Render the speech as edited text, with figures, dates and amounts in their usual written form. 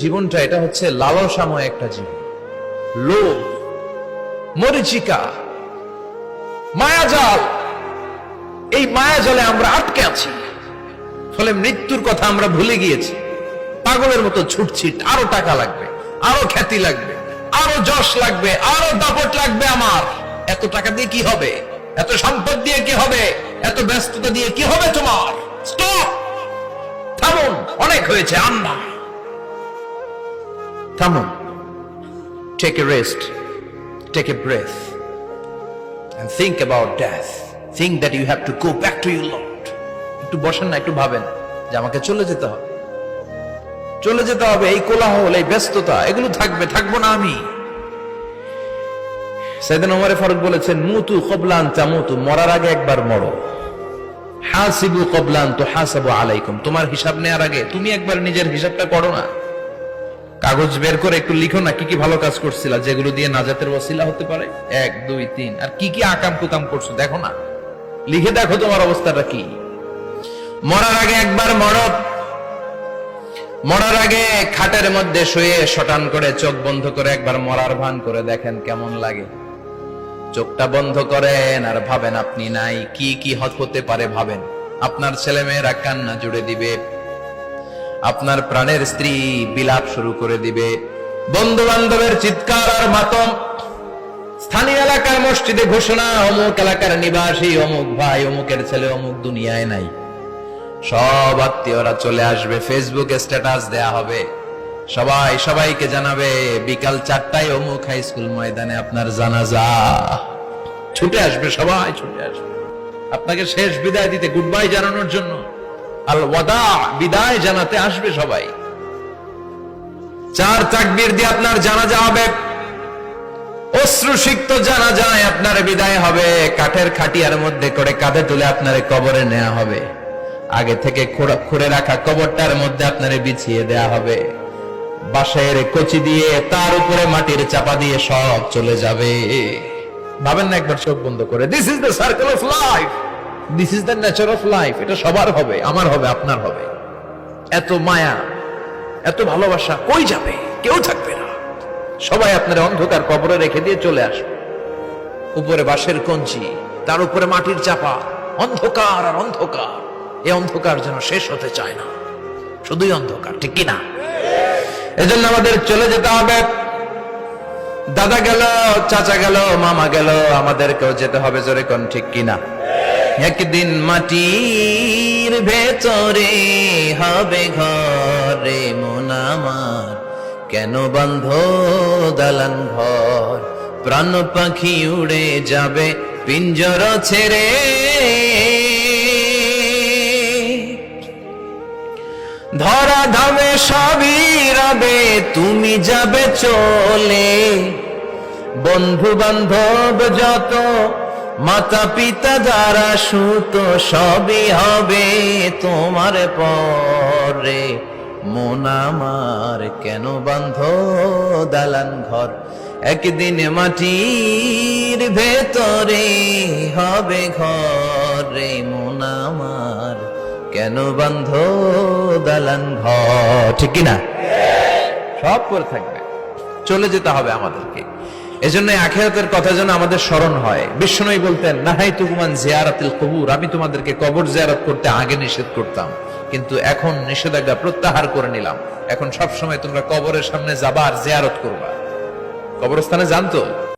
জীবনটা এটা হচ্ছে লালসাময় একটা জীবন, লোভ, মরিচিকা, মায়াজাল। এই মায়াজালে আমরা আটকে আছি, ফলে মৃত্যুর কথা আমরা ভুলে গিয়েছি। পাগলের মতো ছুটছি, আরো টাকা লাগবে, আরো খ্যাতি লাগবে, আরো যশ লাগবে, আরো দাপট লাগবে। আমার এত টাকা দিয়ে কি হবে? এত সম্পদ দিয়ে কি হবে? এত ব্যস্ততা দিয়ে কি হবে? তোমার স্টপ, থামুন, অনেক হয়েছে। আন্না, থামুন, take a rest, take a breath and think about death. Think that you have to go back to your Lord. একটু বসেন না, একটু ভাবেন যে আমাকে চলে যেতে হবে, চলে যেতে হবে। এই কোলাহল, এই ব্যস্ততা, এগুলো থাকবে, থাকবো না আমি। সাইয়েদনা ওমর ফারুক বলেছেন, মুতু ক্বাবলা আন তামুতু, মরার আগে একবার মরো। হাসিবু ক্বাবলা আন তুহাসাবু আলাইকুম, তোমার হিসাব নেওয়ার আগে তুমি একবার নিজের হিসাবটা করো না। কাগজ বের করে একটু লিখো না কি কি ভালো কাজ করছিলা, যেগুলো দিয়ে নাজাতের ওসিলা হতে পারে। 1 2 3, আর কি কি আকাম কুকাম করছো দেখো না, লিখে দেখো তোমার অবস্থাটা কি। মরার আগে একবার মরো। মরার আগে খাটের মধ্যে শুয়ে শটান করে চোখ বন্ধ করে একবার মরার ভান করে দেখেন কেমন লাগে। চোখটা বন্ধ করেন আর ভাবেন আপনি নাই, কি কি হতে পারে ভাবেন। আপনার ছেলে মেয়েরা কান্না জুড়ে দিবে, আপনার প্রাণের স্ত্রী বিলাপ শুরু করে দিবে, বন্ধু বান্ধবের চিৎকার আর মাতম, স্থানীয় এলাকার মসজিদে ঘোষণা, অমুক এলাকার নিবাসী অমুক ভাই অমুকের ছেলে অমুক দুনিয়ায় নাই। সব আত্মীয়রা চলে আসবে, ফেসবুকে স্ট্যাটাস দেয়া হবে, সবাই সবাইকে জানাবে বিকাল 4টায় অমুক হাই স্কুল ময়দানে আপনার জানাজা। ছুটে আসবে, সবাই ছুটে আসবে আপনাকে শেষ বিদায় দিতে, গুড বাই জানানোর জন্য, আল ওয়াদা, বিদায় জানাতে আসবে সবাই। 4 তাকবীর দিয়ে আপনার জানাজা হবে, অশ্রুসিক্ত জানাজায় আপনার বিদায় হবে। কাঠের খাটিয়ার মধ্যে করে কাঁধে তুলে আপনার কবরে নেওয়া হবে। আগে থেকে খুঁড়ে রাখা কবরটার মধ্যে আপনারে বিছিয়ে দেয়া হবে। বাঁশের কচি দিয়ে তার উপরে মাটির চাপা দিয়ে সব চলে যাবে। ভাবেন না একবার চোখ বন্ধ করে, this is the circle of life, this is the nature of life. এটা সবার হবে, আমার হবে, আপনার হবে। এত মায়া, এত ভালোবাসা কই যাবে? কেউ থাকবে না, সবাই আপনার অন্ধকার কবরে রেখে দিয়ে চলে আসবে। উপরে বাঁশের কঞ্চি, তার উপরে মাটির চাপা, অন্ধকার আর অন্ধকার। এই অন্ধকার যেন শেষ হতে চায় না, শুধুই অন্ধকার, ঠিক কিনা? এজন্য আমাদের চলে যেতে হবে। দাদা গেল, চাচা গেল, মামা গেল, আমাদেরকেও যেতে হবে। জোরে কোন ঠিক কিনা? একদিন মাটির ভেতরে হবে ঘরে মন আমার, কেন বন্ধ দালান ঘর? প্রাণ পাখি উড়ে যাবে পিঞ্জর ছেড়ে, ধরা ধামে সবই রবে, তুমি যাবে চলে। বন্ধু বান্ধব যত, মাতা পিতা যারা সুত, সবই হবে তোমার পরে। মন আমার কেন বন্ধ দালান ঘর? একদিন মাটির ভেতরে হবে ঘরে মন আমার, কেন বন্ধ দালান ঘর? ঠিক কিনা? সব করে থাকবে, চলে যেতে হবে আমাদেরকে। এজন্য আখিরাতের কথা যেন আমাদের স্মরণ হয়। বিশ্বনবী বলতেন, নাহাইতুকুম আন জিয়ারাতিল কুবুর, আমি তোমাদেরকে কবর জিয়ারত করতে আগে নিষেধ করতাম, কিন্তু এখন নিষেধাজ্ঞা প্রত্যাহার করে নিলাম। এখন সব সময় তোমরা কবরের সামনে যাবা আর জিয়ারত করবা। কবরস্থানে জানতো